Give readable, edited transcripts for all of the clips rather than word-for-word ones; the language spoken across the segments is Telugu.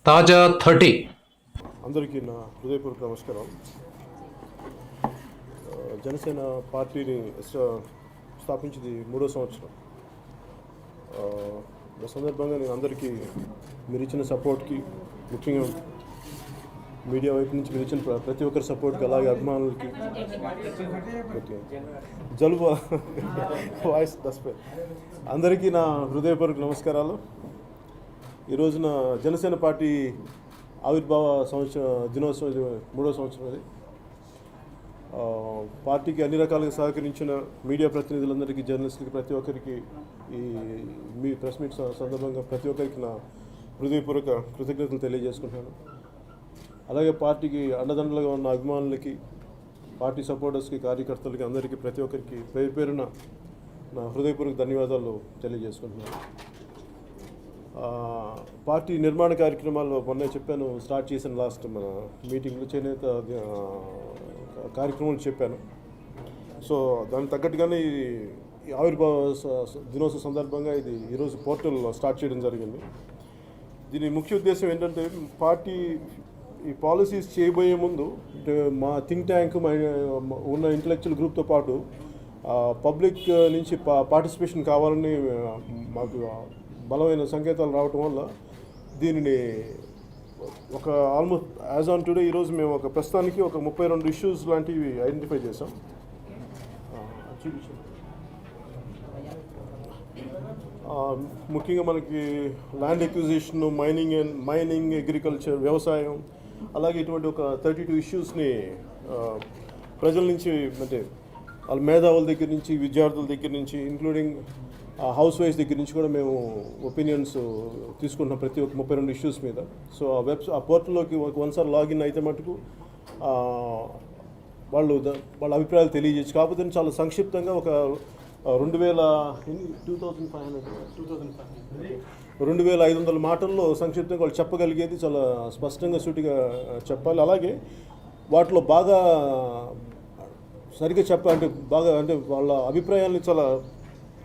తాజా 30. అందరికీ నా హృదయపూర్వక నమస్కారం. జనసేన పార్టీని స్థాపించింది 3వ సంవత్సరం. ఈ సందర్భంగా నేను అందరికీ మీరు ఇచ్చిన సపోర్ట్కి, ముఖ్యంగా మీడియా వైపు నుంచి మీరు ఇచ్చిన ప్రతి ఒక్కరి సపోర్ట్కి, అలాగే అభిమానులకి జలుబు వాయిస్ దస్పే అందరికీ నా హృదయపూర్వక నమస్కారాలు. ఈరోజున జనసేన పార్టీ ఆవిర్భావ దినోత్సవం 3వ సంవత్సరం. అది పార్టీకి అన్ని రకాలుగా సహకరించిన మీడియా ప్రతినిధులందరికీ, జర్నలిస్టులకి, ప్రతి ఒక్కరికి ఈ మీ ప్రెస్ మీట్ సందర్భంగా ప్రతి ఒక్కరికి నా హృదయపూర్వక కృతజ్ఞతలు తెలియజేసుకుంటున్నాను. అలాగే పార్టీకి అండదండలుగా ఉన్న అభిమానులకి, పార్టీ సపోర్టర్స్కి, కార్యకర్తలకి, అందరికీ ప్రతి ఒక్కరికి పేరు పేరున నా హృదయపూర్వక ధన్యవాదాలు తెలియజేసుకుంటున్నాను. పార్టీ నిర్మాణ కార్యక్రమాల్లో మొన్న చెప్పాను, స్టార్ట్ చేసిన లాస్ట్ మన మీటింగ్లో చేనేత కార్యక్రమాలు చెప్పాను. సో దానికి తగ్గట్టుగానే ఈ ఆవిర్భావ దినోత్సవ సందర్భంగా ఇది ఈరోజు పోర్టల్ స్టార్ట్ చేయడం జరిగింది. దీని ముఖ్య ఉద్దేశం ఏంటంటే, పార్టీ ఈ పాలసీస్ చేయబోయే ముందు మా థింక్ ట్యాంక్ ఉన్న ఇంటలెక్చువల్ గ్రూప్తో పాటు పబ్లిక్ నుంచి పార్టిసిపేషన్ కావాలని మాకు బలమైన సంకేతాలు రావటం వల్ల దీనిని ఒక ఆల్మోస్ట్ యాజ్ ఆన్ టుడే ఈరోజు మేము ఒక ప్రస్తుతానికి ఒక 32 ఇష్యూస్ లాంటివి ఐడెంటిఫై చేసాం. ముఖ్యంగా మనకి ల్యాండ్ ఎక్విజిషన్, మైనింగ్, అగ్రికల్చర్, వ్యవసాయం, అలాగే ఇటువంటి ఒక 32 ఇష్యూస్ని ప్రజల నుంచి, అంటే వాళ్ళ మేధావుల దగ్గర నుంచి, విద్యార్థుల దగ్గర నుంచి, ఇంక్లూడింగ్ హౌస్ వైఫ్స్ దగ్గర నుంచి కూడా మేము ఒపీనియన్స్ తీసుకుంటున్నాం ప్రతి ఒక్క 32 ఇష్యూస్ మీద. సో ఆ పోర్టల్లోకి ఒకసారి లాగిన్ అయితే మటుకు వాళ్ళ అభిప్రాయాలు తెలియజేయచ్చు. కాకపోతే చాలా సంక్షిప్తంగా ఒక 2500 మాటల్లో సంక్షిప్తంగా వాళ్ళు చెప్పగలిగేది చాలా స్పష్టంగా, సూటిగా చెప్పాలి. అలాగే వాటిలో బాగా సరిగ్గా అంటే వాళ్ళ అభిప్రాయాల్ని చాలా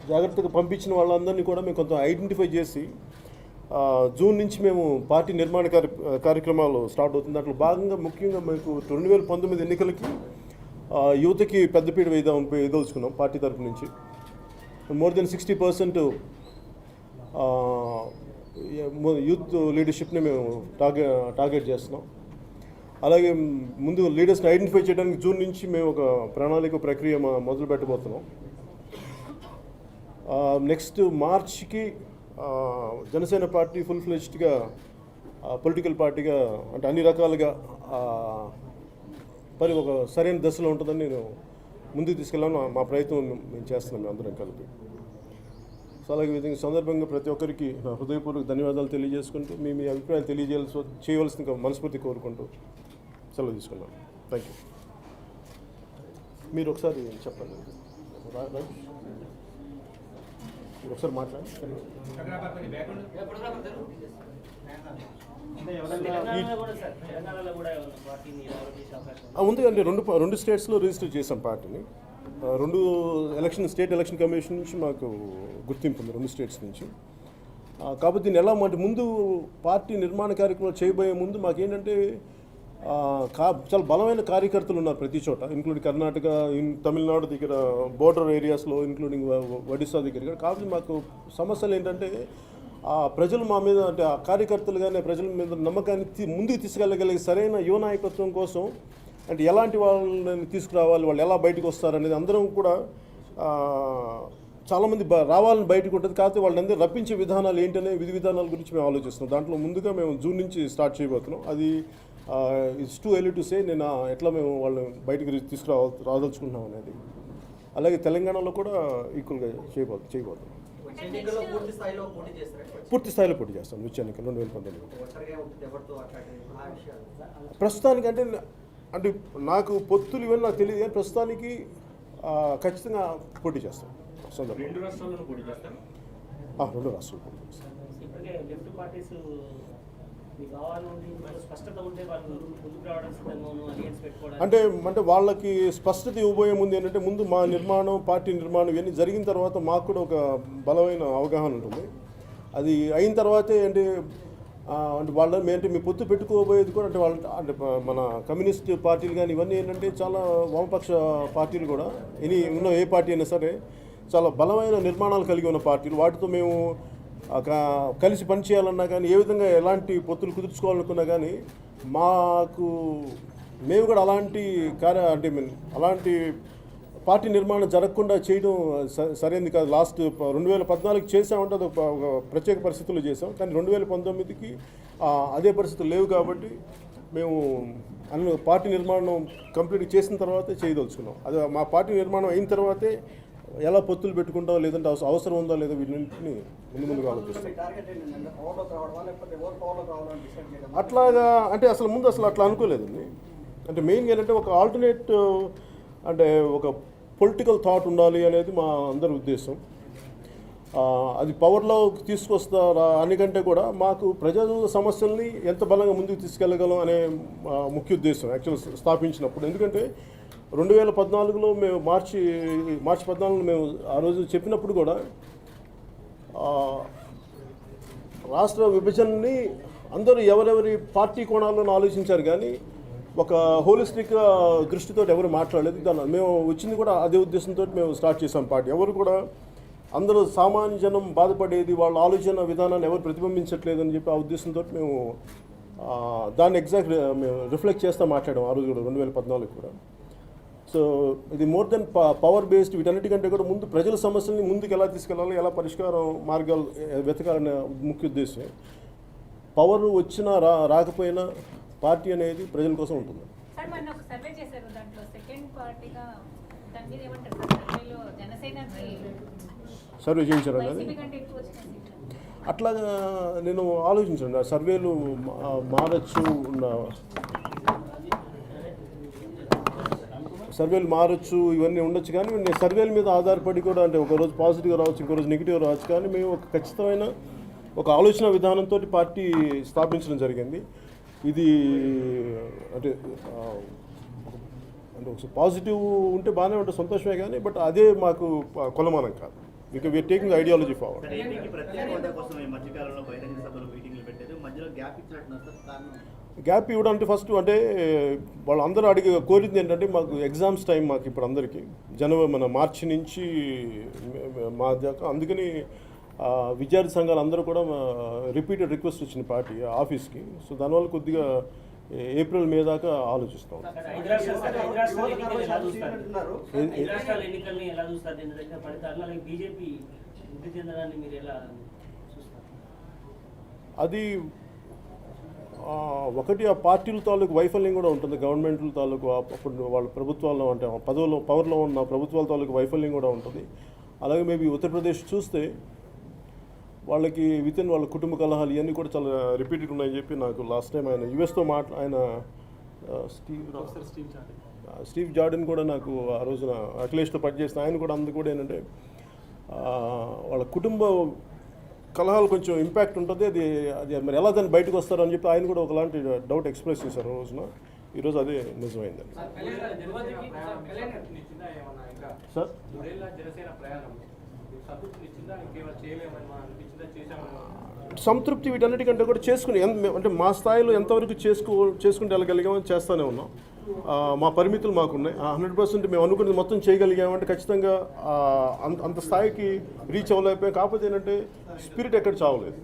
జాగ్రత్తగా పంపించిన వాళ్ళందరినీ కూడా మేము కొంత ఐడెంటిఫై చేసి జూన్ నుంచి మేము పార్టీ నిర్మాణ కార్యక్రమాలు స్టార్ట్ అవుతుంది. దాంట్లో భాగంగా ముఖ్యంగా మీకు 2019 ఎన్నికలకి యువతకి పెద్దపీట వేయదలుచుకున్నాం పార్టీ తరఫు నుంచి. మోర్ దెన్ 60% యూత్ లీడర్షిప్ని మేము టార్గెట్ చేస్తున్నాం. అలాగే ముందు లీడర్స్ని ఐడెంటిఫై చేయడానికి జూన్ నుంచి మేము ఒక ప్రణాళిక ప్రక్రియ మొదలు పెట్టబోతున్నాం. నెక్స్ట్ మార్చ్కి జనసేన పార్టీ ఫుల్ ఫ్లెజ్డ్గా పొలిటికల్ పార్టీగా, అంటే అన్ని రకాలుగా ఒక సరైన దశలో ఉంటుందని నేను ముందుకు తీసుకెళ్ళాను. మా ప్రయత్నం మేము చేస్తున్నాం అందరం కలిపి. సో అలాగే విధంగా సందర్భంగా ప్రతి ఒక్కరికి నా హృదయపూర్వక ధన్యవాదాలు తెలియజేసుకుంటూ, మీ అభిప్రాయాలు చేయవలసిన మనస్ఫూర్తి కోరుకుంటూ సెలవు తీసుకున్నాను. Thank you. మీరు ఒకసారి చెప్పండి, ఒకసారి మాట్లాడండి. ఉంది అంటే 2 స్టేట్స్లో రిజిస్టర్ చేసాం పార్టీని. 2 స్టేట్ ఎలక్షన్ కమిషన్ నుంచి మాకు గుర్తింపు ఉంది, 2 స్టేట్స్ నుంచి. కాబట్టి దీన్ని ఎలా అంటే, ముందు పార్టీ నిర్మాణ కార్యక్రమాలు చేయబోయే ముందు మాకేంటంటే చాలా బలమైన కార్యకర్తలు ఉన్నారు ప్రతి చోట, ఇంక్లూడింగ్ కర్ణాటక, తమిళనాడు దగ్గర, బోర్డర్ ఏరియాస్లో, ఇంక్లూడింగ్ ఒడిస్సా దగ్గర. కాబట్టి మాకు సమస్యలు ఏంటంటే, ప్రజలు మా మీద, అంటే ఆ కార్యకర్తలు కానీ ప్రజల మీద నమ్మకాన్ని ముందుకు తీసుకెళ్ళగలిగే సరైన యువ నాయకత్వం కోసం, అంటే ఎలాంటి వాళ్ళని తీసుకురావాలి, వాళ్ళు ఎలా బయటకు వస్తారనేది అందరం కూడా చాలామంది రావాలని బయటకు ఉంటుంది. కాకపోతే వాళ్ళందరూ రప్పించే విధానాలు ఏంటనే విధి విధానాల గురించి మేము ఆలోచిస్తున్నాం. దాంట్లో ముందుగా మేము జూన్ నుంచి స్టార్ట్ చేయబోతున్నాం. అది it's too early to say నేను ఎట్లా మేము వాళ్ళని బయటకు రాదలుచుకుంటున్నాం అనేది. అలాగే తెలంగాణలో కూడా ఈక్వల్గా చేయబోతున్నాం. పూర్తి స్థాయిలో పోటీ చేస్తాం వచ్చే ఎన్నికలు 2019. ప్రస్తుతానికి అంటే నాకు పొత్తులు ఇవన్నీ నాకు తెలియదు, కానీ ప్రస్తుతానికి ఖచ్చితంగా పోటీ చేస్తాం. 2 రాష్ట్రాల్లో పోటీ చేస్తాం. అంటే వాళ్ళకి స్పష్టత ఇవ్వబోయే ముందు ఏంటంటే, ముందు మా నిర్మాణం, పార్టీ నిర్మాణం ఇవన్నీ జరిగిన తర్వాత మాకు కూడా ఒక బలమైన అవగాహన ఉంటుంది. అది అయిన తర్వాతే అంటే అంటే వాళ్ళ అంటే మీ పొత్తు పెట్టుకోబోయేది కూడా అంటే వాళ్ళ అంటే మన కమ్యూనిస్ట్ పార్టీలు కానీ ఇవన్నీ ఏంటంటే చాలా వామపక్ష పార్టీలు కూడా ఉన్న ఏ పార్టీ అయినా సరే చాలా బలమైన నిర్మాణాలు కలిగి ఉన్న పార్టీలు. వాటితో మేము కలిసి పనిచేయాలన్నా కానీ ఏ విధంగా ఎలాంటి పొత్తులు కుదుర్చుకోవాలనుకున్నా కానీ మేము కూడా అలాంటి అలాంటి పార్టీ నిర్మాణం జరగకుండా చేయడం సరైనది కాదు. లాస్ట్ 2014 చేసామంటే అది ఒక ప్రత్యేక పరిస్థితుల్లో చేసాం, కానీ 2019కి అదే పరిస్థితులు లేవు. కాబట్టి మేము పార్టీ నిర్మాణం కంప్లీట్ చేసిన తర్వాతే చేయదలుచుకున్నాం. అది మా పార్టీ నిర్మాణం అయిన తర్వాతే ఎలా పొత్తులు పెట్టుకుంటాం, లేదంటే అవసరం ఉందా లేదా వీటిని ముందుగా ఆలోచిస్తాం. అట్లాగా అంటే ముందు అట్లా అనుకోలేదండి. అంటే మెయిన్గా ఏంటంటే ఒక ఆల్టర్నేట్ అంటే ఒక పొలిటికల్ థాట్ ఉండాలి అనేది మా అందరి ఉద్దేశం. అది పవర్లో తీసుకొస్తారా అనికంటే కూడా మాకు ప్రజా సమస్యల్ని ఎంత బలంగా ముందుకు తీసుకెళ్ళగలం అనే ముఖ్య ఉద్దేశం యాక్చువల్ స్థాపించినప్పుడు. ఎందుకంటే 2014లో మేము మార్చి 14 మేము ఆ రోజు చెప్పినప్పుడు కూడా రాష్ట్ర విభజనని అందరూ ఎవరెవరి పార్టీ కోణాల్లో ఆలోచించారు, కానీ ఒక హోలిస్టిక్ దృష్టితో ఎవరు మాట్లాడలేదు. దాన్ని మేము వచ్చింది కూడా అదే ఉద్దేశంతో మేము స్టార్ట్ చేసాం పార్టీ. ఎవరు కూడా అందరూ సామాన్య జనం బాధపడేది వాళ్ళ ఆలోచన విధానాన్ని ఎవరు ప్రతిబింబించట్లేదు అని చెప్పి ఆ ఉద్దేశంతో మేము దాన్ని ఎగ్జాక్ట్ మేము రిఫ్లెక్ట్ చేస్తూ మాట్లాడాం ఆ రోజు కూడా 2014 కూడా. సో ఇది మోర్ దెన్ పవర్ బేస్డ్. వీటన్నిటికంటే కూడా ముందు ప్రజల సమస్యల్ని ముందుకు ఎలా తీసుకెళ్ళాలి, ఎలా పరిష్కారం మార్గాలు వెతకాలనే ముఖ్య ఉద్దేశం. పవర్ వచ్చినా రాకపోయినా పార్టీ అనేది ప్రజల కోసం ఉంటుంది. సర్వే చేయించారు అనేది అట్లాగా నేను ఆలోచించాను. సర్వేలు మారచ్చు ఇవన్నీ ఉండొచ్చు, కానీ నేను సర్వేల మీద ఆధారపడి కూడా అంటే ఒకరోజు పాజిటివ్గా రావచ్చు, ఇంకో రోజు నెగిటివ్ రావచ్చు, కానీ మేము ఒక ఖచ్చితమైన ఒక ఆలోచన విధానంతో పార్టీ స్థాపించడం జరిగింది. ఇది అంటే ఒక పాజిటివ్ ఉంటే బాగానే ఉంటుంది, సంతోషమే, కానీ బట్ అదే మాకు కొలమానం కాదు. ఇంకా we're taking ideology forward. Gap ఇవ్వడం అంటే ఫస్ట్ అంటే వాళ్ళందరూ కోరింది ఏంటంటే మాకు ఎగ్జామ్స్ టైం మాకు ఇప్పుడు అందరికీ మన మార్చి నుంచి మా దాకా. అందుకని విద్యార్థి సంఘాలు అందరూ కూడా రిపీటెడ్ రిక్వెస్ట్ వచ్చిన పార్టీ ఆఫీస్కి. సో దానివల్ల కొద్దిగా ఏప్రిల్ మే దాకా ఆలోచిస్తాం. అది ఒకటి ఆ పార్టీల తాలూకు వైఫల్యం కూడా ఉంటుంది, గవర్నమెంట్ల తాలూకు అప్పుడు వాళ్ళ ప్రభుత్వాల్లో అంటే పవర్లో ఉన్న ప్రభుత్వాల తాలూకు వైఫల్యం కూడా ఉంటుంది. అలాగే మేబీ ఉత్తరప్రదేశ్ చూస్తే వాళ్ళకి వాళ్ళ కుటుంబ కలహాలు ఇవన్నీ కూడా చాలా రిపీటెడ్ ఉన్నాయని చెప్పి నాకు లాస్ట్ టైం ఆయన యుఎస్తో ఆయన స్టీవ్ జార్డన్ కూడా నాకు ఆ రోజున అఖిలేష్తో పనిచేస్తే ఆయన కూడా అందుకు కూడా ఏంటంటే వాళ్ళ కుటుంబ కలహాలు కొంచెం ఇంపాక్ట్ ఉంటుంది. అది మరి ఎలా దాన్ని బయటకు వస్తారని చెప్పి ఆయన కూడా ఒకలాంటి డౌట్ ఎక్స్ప్రెస్ చేశారు ఆ రోజున. ఈరోజు అదే నిజమైందండి. సార్ సంతృప్తి వీటన్నిటికంటే కూడా చేసుకుని అంటే మా స్థాయిలో ఎంతవరకు చేసుకుంటే వెళ్ళగలిగామని చేస్తూనే ఉన్నాం. మా పరిమితులు మాకున్నాయి. 100% మేము అనుకున్నది మొత్తం చేయగలిగామంటే ఖచ్చితంగా అంత స్థాయికి రీచ్ అవ్వలేకపోయాం. కాకపోతే ఏంటంటే స్పిరిట్ ఎక్కడ చావలేదు.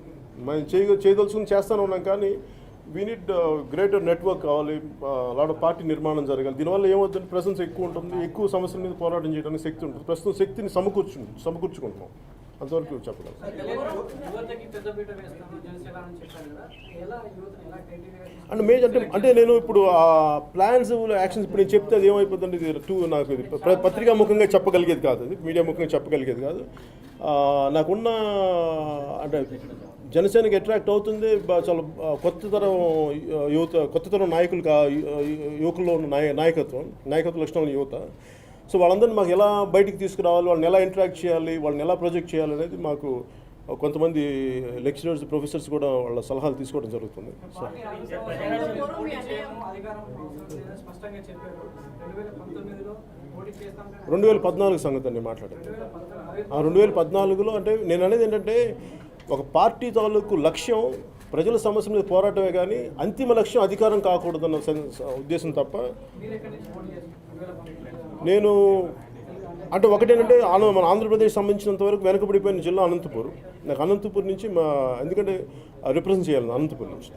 మేము చేయదలుచుకుని చేస్తూనే ఉన్నాం, కానీ వీ నీడ్ గ్రేటర్ నెట్వర్క్ కావాలి, లాట్ ఆఫ్ పార్టీ నిర్మాణం జరగాలి. దీనివల్ల ఏమవుతుంది, ప్రెసెన్స్ ఎక్కువ ఉంటుంది, ఎక్కువ సమస్యల మీద పోరాటం చేయడానికి శక్తి ఉంటుంది. ప్రస్తుతం శక్తిని సమకూర్చుకుంటున్నాం, అంతవరకు చెప్పగలం. అంటే మేజర్ అంటే నేను ఇప్పుడు ఆ ప్లాన్స్ యాక్షన్స్ ఇప్పుడు నేను చెప్తే అది ఏమైపోతుంది, నాకు ఇది పత్రికా ముఖంగా చెప్పగలిగేది కాదు, అది మీడియా ముఖంగా చెప్పగలిగేది కాదు. నాకున్న అంటే జనసేనకి అట్రాక్ట్ అవుతుంది చాలా కొత్త తరం యువకుల్లో ఉన్న నాయకత్వ లక్షణం ఉన్న యువత. సో వాళ్ళందరినీ మాకు ఎలా బయటికి తీసుకురావాలి, వాళ్ళని ఎలా ఇంటరాక్ట్ చేయాలి, వాళ్ళని ఎలా ప్రొజెక్ట్ చేయాలి అనేది మాకు కొంతమంది లెక్చరర్స్ ప్రొఫెసర్స్ కూడా వాళ్ళ సలహాలు తీసుకోవడం జరుగుతుంది. సో 2014 సంగతి అండి మాట్లాడాను. 2014లో అంటే నేను అనేది ఏంటంటే ఒక పార్టీ తాలూకు లక్ష్యం ప్రజల సమస్య మీద పోరాటమే కానీ అంతిమ లక్ష్యం అధికారం కాకూడదన్న ఉద్దేశం తప్ప నేను అంటే ఒకటేంటంటే మన ఆంధ్రప్రదేశ్ సంబంధించినంత వరకు వెనకబడిపోయిన జిల్లా అనంతపూర్. నాకు అనంతపూర్ నుంచి ఎందుకంటే రిప్రజెంట్ చేయాలి అనంతపూర్ నుంచి.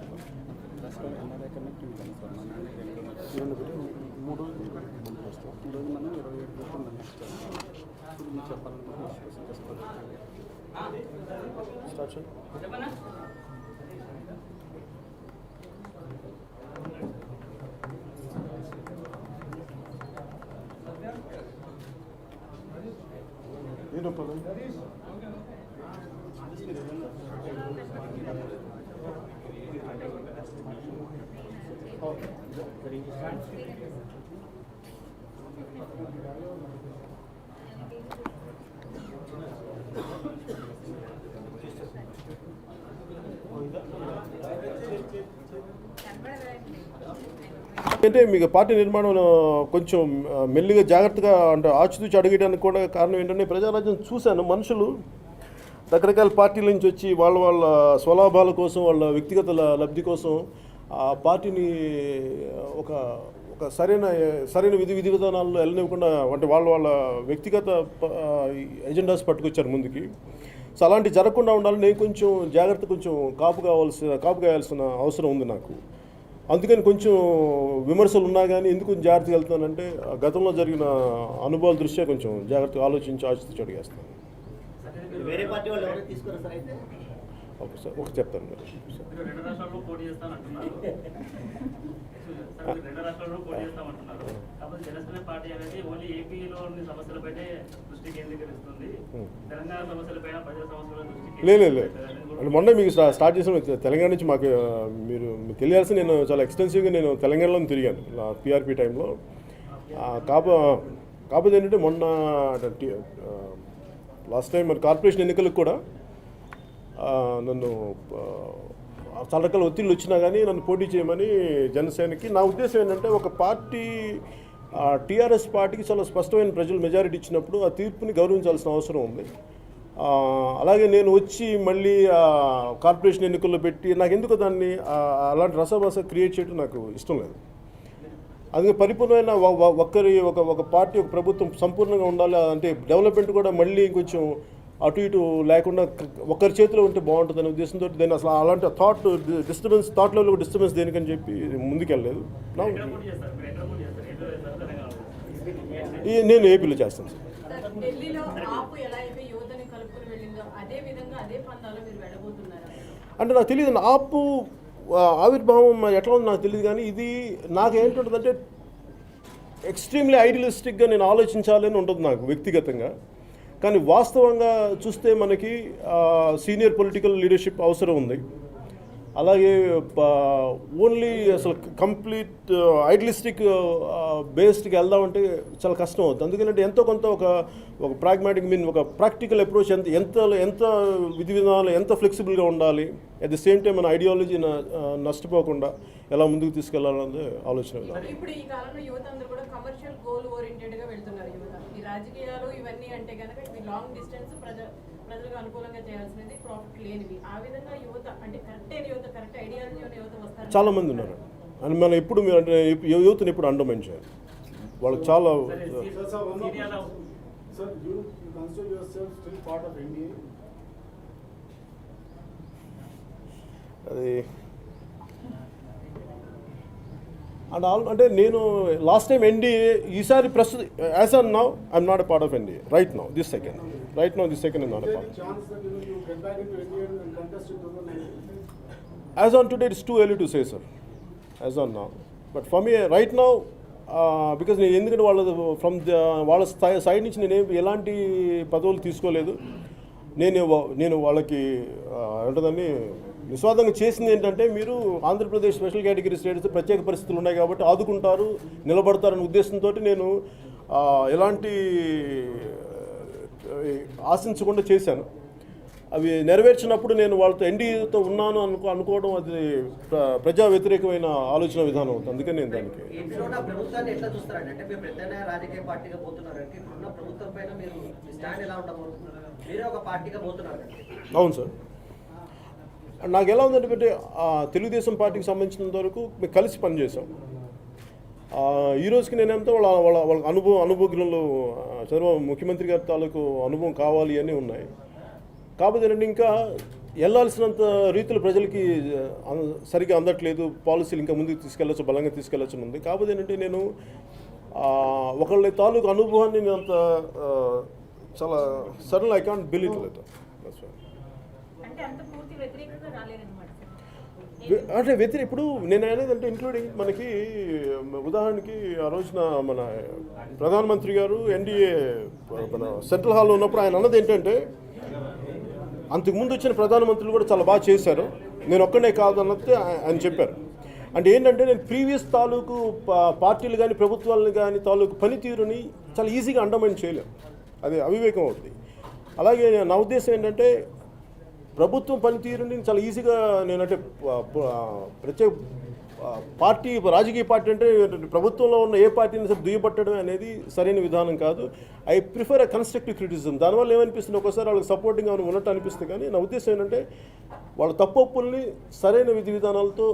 అంటే మీకు పార్టీ నిర్మాణం కొంచెం మెల్లిగా జాగ్రత్తగా అంటే ఆచితూచి అడిగడానికి కూడా కారణం ఏంటంటే ప్రజారాజ్యం చూశాను. మనుషులు రకరకాల పార్టీల నుంచి వచ్చి వాళ్ళ స్వలాభాల కోసం, వాళ్ళ వ్యక్తిగత లబ్ధి కోసం ఆ పార్టీని ఒక సరైన విధి విధానాల్లో వెళ్ళనివ్వకుండా అంటే వాళ్ళ వ్యక్తిగత ఎజెండాస్ పట్టుకొచ్చారు ముందుకి. సో అలాంటి జరగకుండా ఉండాలని నేను కొంచెం జాగ్రత్త కాపు కాయాల్సిన అవసరం ఉంది నాకు. అందుకని కొంచెం విమర్శలు ఉన్నా కానీ ఎందుకు జాగ్రత్తగా వెళ్తానంటే గతంలో జరిగిన అనుభవాల దృష్ట్యా కొంచెం జాగ్రత్తగా ఆలోచించి ఆచితూచి అడిగేస్తాను. ఓకే సార్, ఒక చెప్తాను మరి. లేదు అంటే మొన్న మీకు స్టార్ట్ చేసిన తెలంగాణ నుంచి మాకు మీరు తెలియాల్సి నేను చాలా ఎక్స్టెన్సివ్గా నేను తెలంగాణలో తిరిగాను పిఆర్పి టైంలో. కాకపోతే ఏంటంటే మొన్న లాస్ట్ టైం మరి కార్పొరేషన్ ఎన్నికలకు కూడా నన్ను చాలా రకాల ఒత్తిళ్ళు వచ్చినా కానీ నన్ను పోటీ చేయమని జనసేనకి. నా ఉద్దేశం ఏంటంటే ఒక పార్టీ టీఆర్ఎస్ పార్టీకి చాలా స్పష్టమైన ప్రజలు మెజారిటీ ఇచ్చినప్పుడు ఆ తీర్పుని గౌరవించాల్సిన అవసరం ఉంది. అలాగే నేను వచ్చి మళ్ళీ కార్పొరేషన్ ఎన్నికల్లో పెట్టి నాకు ఎందుకు దాన్ని అలాంటి రసభాస క్రియేట్ చేయడం నాకు ఇష్టం లేదు. అందుకే పరిపూర్ణమైన ఒక పార్టీ ఒక ప్రభుత్వం సంపూర్ణంగా ఉండాలి అంటే డెవలప్మెంట్ కూడా మళ్ళీ కొంచెం అటు ఇటు లేకుండా ఒకరి చేతిలో ఉంటే బాగుంటుందనే ఉద్దేశంతో నేను అసలు అలాంటి థాట్ లెవెల్ డిస్టర్బెన్స్ దేనికని చెప్పి ముందుకెళ్ళలేదు. నేను ఏపీలో చేస్తాను సార్. అంటే నాకు తెలియదు ఆపు ఆవిర్భావం ఎట్లా ఉంది నాకు తెలియదు, కానీ ఇది నాకేంటుంటుందంటే ఎక్స్ట్రీమ్లీ ఐడియలిస్టిక్గా నేను ఆలోచించాలని ఉంటుంది నాకు వ్యక్తిగతంగా. కానీ వాస్తవంగా చూస్తే మనకి సీనియర్ పొలిటికల్ లీడర్షిప్ అవసరం ఉంది. అలాగే ఓన్లీ అసలు కంప్లీట్ ఐడియలిస్టిక్ బేస్డ్కి వెళ్దామంటే చాలా కష్టం అవుతుంది. అందుకంటే ఎంతో కొంత ఒక ప్రాగ్మాటిక్ ఒక ప్రాక్టికల్ అప్రోచ్ ఎంత విధి విధానాలు ఎంత ఫ్లెక్సిబుల్గా ఉండాలి, అట్ ది సేమ్ టైం మన ఐడియాలజీ నష్టపోకుండా ఎలా ముందుకు తీసుకెళ్లాలన్నది ఆలోచన. ఇప్పుడు ఈ కాలంలో యువత అందరూ కూడా కమర్షియల్ గోల్ ఓరియంటెడ్గా వెళ్తున్నారు. యువత ఈ రాజకీయాలు ఇవన్నీ అంటే కనుక లాంగ్ డిస్టెన్స్ ప్రజలకు అనుకూలంగా చేయాల్సినది ప్రాఫిట్ లేనివి. ఆ విధంగా యువత అంటే కరెక్ట్ ఐడియాలజీ యువత వస్తారు చాలా మంది ఉన్నారు. అని మనం ఎప్పుడు మీరు అంటే యూత్ని ఎప్పుడు అండర్మైన్ చేయాలి. వాళ్ళకి చాలా అది అంటే నేను లాస్ట్ టైం ఎన్డీఏ ఈసారి ప్రస్తుతం as on now I'm not a part of NDA right now this second is not a part. As on today it's too early to say sir as on now. But for me right now because నేను ఎందుకంటే వాళ్ళ సైడ్ నుంచి నేను ఎలాంటి పదవులు తీసుకోలేదు. నేను వాళ్ళకి అంటదని నిస్వార్థంగా చేసింది ఏంటంటే మీరు ఆంధ్రప్రదేశ్ స్పెషల్ కేటగిరీ స్టేట్స్ ప్రత్యేక పరిస్థితులు ఉన్నాయి కాబట్టి ఆదుకుంటారు, నిలబడతారనే ఉద్దేశంతో నేను ఎలాంటి ఆశించకుండా చేశాను. అవి నెరవేర్చినప్పుడు నేను వాళ్ళతో ఎన్డీఏతో ఉన్నాను అనుకోవడం అది ప్రజా వ్యతిరేకమైన ఆలోచన విధానం అవుతుంది. అందుకని నేను దానికి అవును సార్. నాకు ఎలా ఉందంటే తెలుగుదేశం పార్టీకి సంబంధించినంత వరకు మేము కలిసి పనిచేసాం. ఈ రోజుకి నేనేంతో వాళ్ళ అనుభవజ్ఞులు చంద్రబాబు ముఖ్యమంత్రి గారి తాలూకు అనుభవం కావాలి అని ఉన్నాయి. కాకపోతే ఏంటంటే ఇంకా వెళ్ళాల్సినంత రీతిలో ప్రజలకి సరిగ్గా అందట్లేదు, పాలసీలు ఇంకా ముందుకు తీసుకెళ్ళచ్చు, బలంగా తీసుకెళ్ళచ్చు ఉంది. కాకపోతే ఏంటంటే నేను ఒకళ్ళ తాలూకు అనుభవాన్ని నేను అంత చాలా suddenly I can't believe it. అంటే ఇప్పుడు నేను అనేది అంటే ఇంక్లూడింగ్ మనకి ఉదాహరణకి ఆ రోజున మన ప్రధానమంత్రి గారు ఎన్డీఏ మన సెంట్రల్ హాల్లో ఉన్నప్పుడు ఆయన అన్నది ఏంటంటే అంతకుముందు వచ్చిన ప్రధానమంత్రులు కూడా చాలా బాగా చేశారు, నేను ఒక్కనే కాదు అన్నది ఆయన చెప్పారు. అంటే ఏంటంటే నేను ప్రీవియస్ తాలూకు పార్టీలు కానీ ప్రభుత్వాలను కానీ తాలూకు పనితీరుని చాలా ఈజీగా అండర్మైన్ చేయలేం, అది అవివేకం అవుతుంది. అలాగే నా ఉద్దేశం ఏంటంటే ప్రభుత్వం పనితీరుని చాలా ఈజీగా నేనంటే ప్రత్యేక పార్టీ రాజకీయ పార్టీ అంటే ప్రభుత్వంలో ఉన్న ఏ పార్టీని సరే దుయ్యబట్టడం అనేది సరైన విధానం కాదు. I prefer a constructive criticism. దానివల్ల ఏమనిపిస్తుంది, ఒకసారి వాళ్ళకి సపోర్టింగ్గా ఉన్నట్టు అనిపిస్తుంది. కానీ నా ఉద్దేశం ఏంటంటే వాళ్ళ తప్పుల్ని సరైన విధి విధానాలతో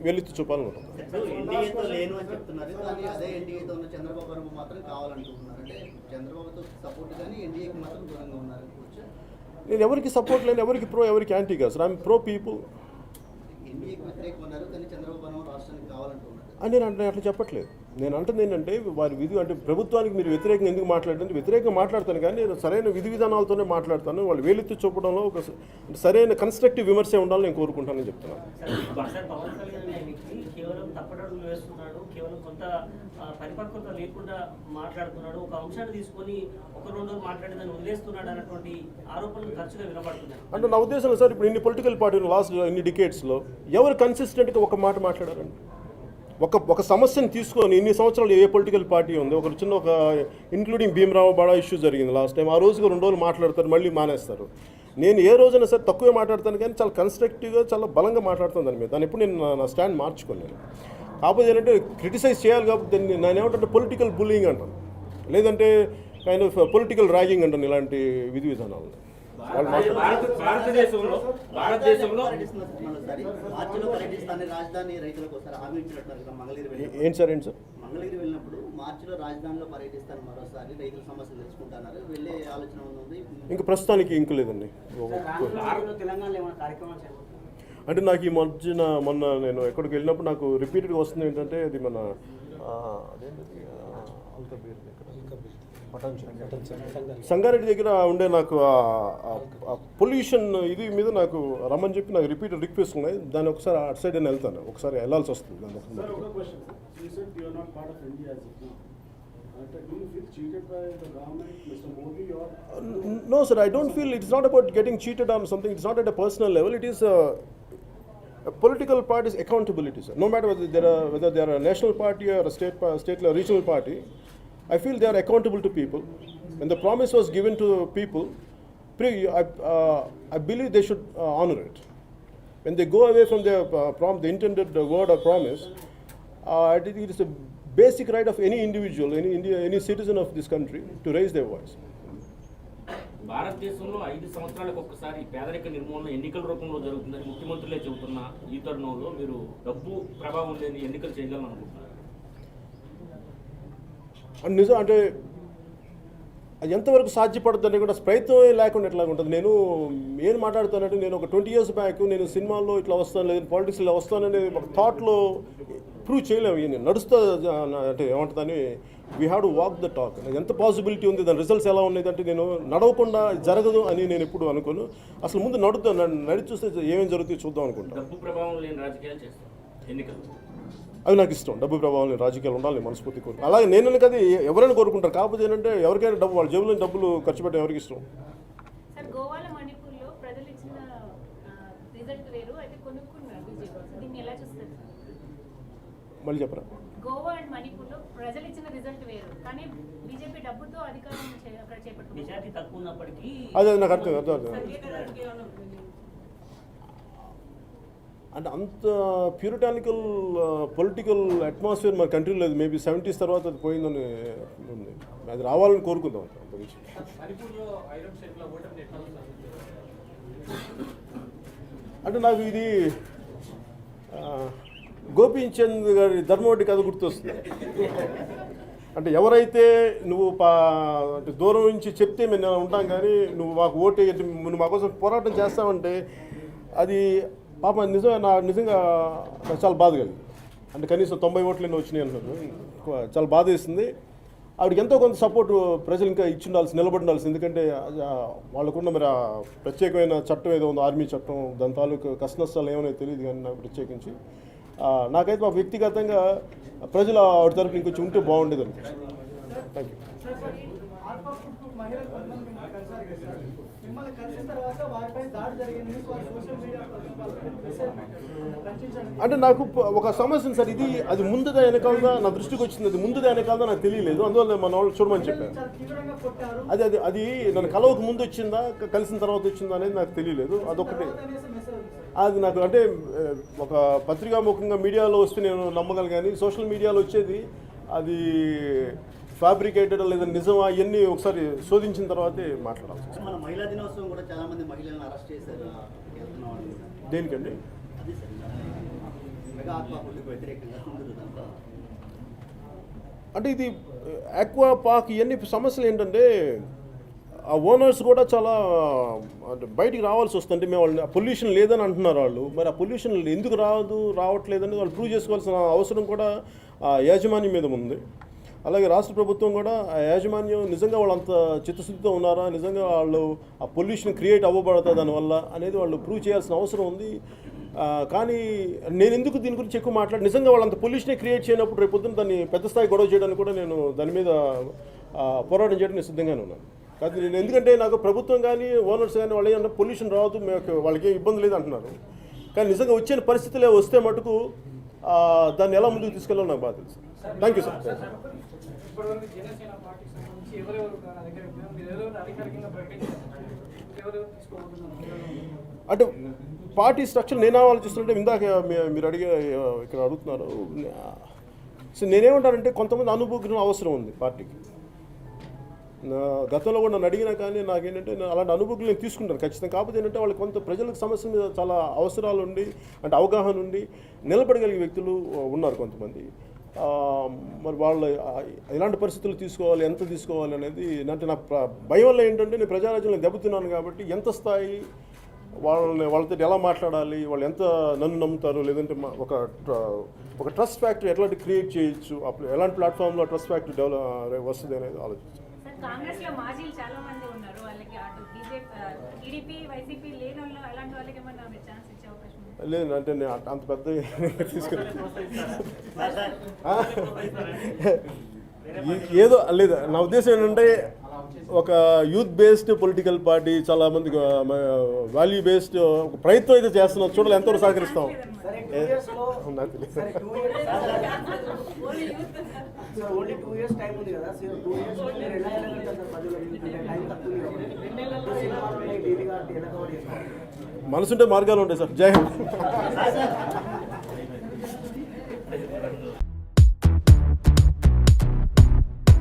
వెలితి చూపాలనుకుంటున్నాను. నేను ఎవరికి సపోర్ట్ లేని, ఎవరికి ప్రో ఎవరికి యాంటీ కాదు సార్. I'm pro people. అని నేను అట్లా చెప్పట్లేదు. నేను అంటుంది ఏంటంటే వారి విధి అంటే ప్రభుత్వానికి మీరు వ్యతిరేకంగా ఎందుకు మాట్లాడంటే వ్యతిరేకంగా మాట్లాడతాను, కానీ నేను సరైన విధి విధానాలతోనే మాట్లాడతాను. వాళ్ళు వేలెత్తి చూపడంలో ఒక సరైన కన్స్ట్రక్టివ్ విమర్శ ఉండాలని నేను కోరుకుంటానని చెప్తున్నాను. పరిపక్వత లేకుండా మాట్లాడుతున్నాడు, ఒక అంశాన్ని తీసుకొని ఒక రెండు మాట్లాడేదాన్ని వదిలేస్తున్నాడు అన్నటువంటి ఆరోపణలు తరచుగా వినపడుతున్నాయి. అంటే నా ఉద్దేశం సార్, ఇప్పుడు ఇన్ని పొలిటికల్ పార్టీలు లాస్ట్ ఇన్ని డికేట్స్లో ఎవరు కన్సిస్టెంట్గా ఒక మాట మాట్లాడారండి? ఒక సమస్యను తీసుకొని ఇన్ని సంవత్సరాలు ఏ పొలిటికల్ పార్టీ ఉంది? ఒక చిన్న ఒక ఇంక్లూడింగ్ భీమరావు బాడా ఇష్యూ జరిగింది లాస్ట్ టైం. ఆ రోజుగా 2 రోజులు మాట్లాడతారు, మళ్ళీ మానేస్తారు. నేను ఏ రోజైనా సరే తక్కువే మాట్లాడతాను, కానీ చాలా కన్స్ట్రక్టివ్గా చాలా బలంగా మాట్లాడుతాను దాని మీద. దాని ఎప్పుడు నేను నా స్టాండ్ మార్చుకోను. కాకపోతే ఏంటంటే క్రిటిసైజ్ చేయాలి కాబట్టి నేను ఏమంటే పొలిటికల్ బుల్లింగ్ అంటాను, లేదంటే కైండ్ ఆఫ్ పొలిటికల్ ర్యాగింగ్ అంటాను. ఇలాంటి విధి విధానాలు ఏంటి సార్ మంగళగిరి వెళ్ళినప్పుడు మార్చిలో రాజధానిలో పర్యటిస్తాను, మరోసారి రైతుల సమస్యలు తెలుసుకుంటున్నారు, వెళ్ళే ఆలోచన ఉంది. ఇంకా ప్రస్తుతానికి ఇంక లేదండి. అంటే నాకు ఈ మొన్న నేను ఎక్కడికి వెళ్ళినప్పుడు నాకు రిపీటెడ్గా వస్తుంది ఏంటంటే అది మన సంగారెడ్డి దగ్గర ఉండే నాకు పొల్యూషన్ ఇది మీద నాకు రమ్మని చెప్పి నాకు రిపీటెడ్ రిక్వెస్ట్ ఉన్నాయి. దాన్ని ఒకసారి అటు సైడ్ నేను వెళ్తాను, ఒకసారి వెళ్ళాల్సి వస్తుంది. No sir, I don't feel, it's not about getting cheated on something, it's not at a personal level, it is a political party's accountability, sir. No matter whether they are a national party or a state or regional party, I feel they are accountable to people. When the promise was given to people, I believe they should honor it. When they go away from their the intended word or promise, I think it is a basic right of any individual, any citizen of this country to raise their voice. భారతదేశంలో 5 సంవత్సరాలకు ఒక్కసారి పేదరిక నిర్మూలన ఎన్నికల రూపంలో జరుగుతుందని ముఖ్యమంత్రులే చెబుతున్న ఈ తరుణంలో మీరు డబ్బు ప్రభావం లేని ఎన్నికలు చేయాలనుకుంటున్నారు? నిజం అంటే అది ఎంతవరకు సాధ్యపడుతుందని కూడా ప్రయత్నం లేకుండా ఎట్లా ఉంటుంది. నేను ఏం మాట్లాడుతానంటే నేను ఒక 20 years బ్యాక్ నేను సినిమాల్లో ఇట్లా వస్తాను, లేదు పాలిటిక్స్లో వస్తానని ఒక థాట్లో ప్రూవ్ చేయలేము. నేను నడుస్తా అంటే ఏమంటుందని we have to walk the talk. ఎంత పాసిబిలిటీ ఉంది, దాని రిజల్ట్స్ ఎలా ఉన్నాయి అంటే నేను నడవకుండా జరగదు అని నేను ఎప్పుడు అనుకోను. అసలు ముందు నడి చూస్తే ఏమేమి జరుగుతాయో చూద్దాం అనుకుంటాను. డబ్బు ప్రభావం లేని రాజకీయాలు చేస్తాం ఎన్నికలు, అవి నాకు ఇష్టం. డబ్బు ప్రభావం రాజకీయాలు ఉండాలి మనస్ఫూర్తి కోరుకు. అలాగే నేను కదా ఎవరైనా కోరుకుంటారు. కాకపోతే ఏంటంటే ఎవరికైనా డబ్బు వాళ్ళ జేబులో డబ్బులు ఖర్చు పెట్టడం ఎవరికి ఇష్టం? మళ్ళీ చెప్పరా? గోవా అండ్ మణిపూర్లో ప్రజలు ఇచ్చిన రిజల్ట్ వేరు, కానీ బీజేపీ డబ్బుతో అధికారం అక్కడ చేపట్టింది. మెజారిటీ తక్కువ ఉన్నప్పటికీ అదే నాకు అర్థం అంటే అంత ప్యూరిటానికల్ పొలిటికల్ అట్మాస్ఫియర్ మన కంట్రీలో లేదు. మేబీ 70s తర్వాత అది పోయిందని ఉంది. అది రావాలని కోరుకుందాం. అంటే నాకు ఇది గోపీచంద్ గారి ధర్మవడ్డి కథ గుర్తొస్తుంది. అంటే ఎవరైతే నువ్వు అంటే దూరం నుంచి చెప్తే మేము ఉంటాం, కానీ నువ్వు మాకు ఓటు నువ్వు మా కోసం పోరాటం చేస్తావంటే అది పాప నిజంగా నాకు చాలా బాధ కలిగింది. అంటే కనీసం 90 ఓట్లు ఎన్నో వచ్చినాయి అంటున్నారు, చాలా బాధ వేస్తుంది. ఆవిడకి ఎంతో కొంత సపోర్టు ప్రజలు ఇంకా ఇచ్చి ఉండాల్సి, నిలబడి ఉండాల్సి. ఎందుకంటే వాళ్ళకున్న మరి ఆ ప్రత్యేకమైన చట్టం ఏదో ఉందో, ఆర్మీ చట్టం, దాని తాలూకు కష్ట నష్టాలు ఏమైనా తెలియదు కానీ నాకు ప్రత్యేకించి నాకైతే మా వ్యక్తిగతంగా ప్రజలు ఆవిడ తరపున ఇంకొంచెం ఉంటే బాగుండేది అనిపిస్తుంది. Thank you. అంటే నాకు ఒక సమస్య సార్, అది ముందుగా వెనకాలదా నా దృష్టికి వచ్చింది, అది ముందుగా వెనకాలదా నాకు తెలియలేదు. అందువల్ల మన వాళ్ళు చూడమని చెప్పారు. అది నన్ను కలవకు ముందు వచ్చిందా కలిసిన తర్వాత వచ్చిందా అనేది నాకు తెలియలేదు. అదొకటి అది నాకు అంటే ఒక పత్రికాముఖంగా మీడియాలో వస్తే నేను నమ్మగలను, కానీ సోషల్ మీడియాలో వచ్చేది అది ఫ్యాబ్రికేటెడ్ లేదా నిజమా ఇవన్నీ ఒకసారి శోధించిన తర్వాతే మాట్లాడాలి. మన మహిళా దినోత్సవం కూడా చాలా మంది మహిళలను అరెస్ట్ చేశారు. దేనికండి? అది సార్ మెగా ఆత్మహత్యకు వ్యతిరేకంగా అంటే ఇది ఆక్వా పార్క్ ఇవన్నీ సమస్యలు ఏంటంటే ఆ ఓనర్స్ కూడా చాలా అంటే బయటికి రావాల్సి వస్తుంది. మేము వాళ్ళని పొల్యూషన్ లేదని అంటున్నారు వాళ్ళు. మరి ఆ పొల్యూషన్ ఎందుకు రావట్లేదని వాళ్ళు ప్రూవ్ చేసుకోవాల్సిన అవసరం కూడా ఆ యాజమాన్యం మీద ఉంది. అలాగే రాష్ట్ర ప్రభుత్వం కూడా ఆ యాజమాన్యం నిజంగా వాళ్ళు అంత చిత్తశుద్ధితో ఉన్నారా, నిజంగా వాళ్ళు ఆ పొల్యూషన్ క్రియేట్ అవ్వబడతా దానివల్ల అనేది వాళ్ళు ప్రూవ్ చేయాల్సిన అవసరం ఉంది. కానీ నేను ఎందుకు దీని గురించి ఎక్కువ మాట్లాడి, నిజంగా వాళ్ళంత పొల్యూషనే క్రియేట్ చేయనప్పుడు రేపు పొద్దున్న దాన్ని పెద్ద స్థాయి గొడవ చేయడానికి కూడా నేను దాని మీద పోరాటం చేయడానికి సిద్ధంగానే ఉన్నాను. కాదు నేను ఎందుకంటే నాకు ప్రభుత్వం కానీ ఓనర్స్ కానీ వాళ్ళు ఏమన్నా పొల్యూషన్ రావద్దు, వాళ్ళకి ఏం ఇబ్బంది లేదు అంటున్నారు. కానీ నిజంగా వచ్చే పరిస్థితులే వస్తే మటుకు దాన్ని ఎలా ముందుకు తీసుకెళ్ళాలో నాకు బాగా తెలుసు. Thank you sir. అంటే పార్టీ స్ట్రక్చర్ నేను ఆలోచిస్తుంటే ఇందాక మీరు అడిగే ఇక్కడ అడుగుతున్నారు. సో నేనేమంటానంటే కొంతమంది అనుభవం అవసరం ఉంది పార్టీకి. గతంలో కూడా నన్ను అడిగినా కానీ నాకేంటంటే అలాంటి అనుభవం నేను తీసుకుంటాను ఖచ్చితంగా. కాకపోతే ఏంటంటే వాళ్ళకి కొంత ప్రజలకు సమస్య మీద చాలా అవసరాలు ఉండి అంటే అవగాహన ఉండి నిలబడగలిగే వ్యక్తులు ఉన్నారు కొంతమంది. మరి వాళ్ళు ఎలాంటి పరిస్థితులు తీసుకోవాలి, ఎంత తీసుకోవాలి అనేది అంటే నాకు భయం వల్ల ఏంటంటే నేను ప్రజారాజ్యంలో దెబ్బతిన్నాను కాబట్టి ఎంత స్థాయి వాళ్ళతో ఎలా మాట్లాడాలి, వాళ్ళు ఎంత నన్ను నమ్ముతారు, లేదంటే ఒక ట్రస్ట్ ఫ్యాక్టరీ ఎట్లాంటి క్రియేట్ చేయొచ్చు, ఎలాంటి ప్లాట్ఫామ్లో ట్రస్ట్ ఫ్యాక్టరీ డెవలప్ వస్తుంది అనేది ఆలోచించాను. కాంగ్రెస్ లో మాజీలు చాలా మంది ఉన్నారు, వాళ్ళకి అటు టీడీపీ వైసీపీ లేని వాళ్ళు అలాంటి వాళ్ళకి ఏమన్నా ఛాన్స్ ఇచ్చే అవకాశం ఉంది? లేదు అంటే నేను అంత పెద్ద ఏదో లేదు. నా ఉద్దేశం ఏంటంటే ఒక యూత్ బేస్డ్ పొలిటికల్ పార్టీ చాలామంది వాల్యూ బేస్డ్ ఒక ప్రయత్నం అయితే చేస్తున్నాం. చూడాలి ఎంతవరకు సహకరిస్తాం. నాకు ఓన్లీ 2 years టైం ఉంది కదా. 2 years మీరు ఎలా వెళ్ళగలుగుతారు? టైం తక్కువ మనసుంటే మార్గాలు ఉంటాయి సార్. జై హింద్.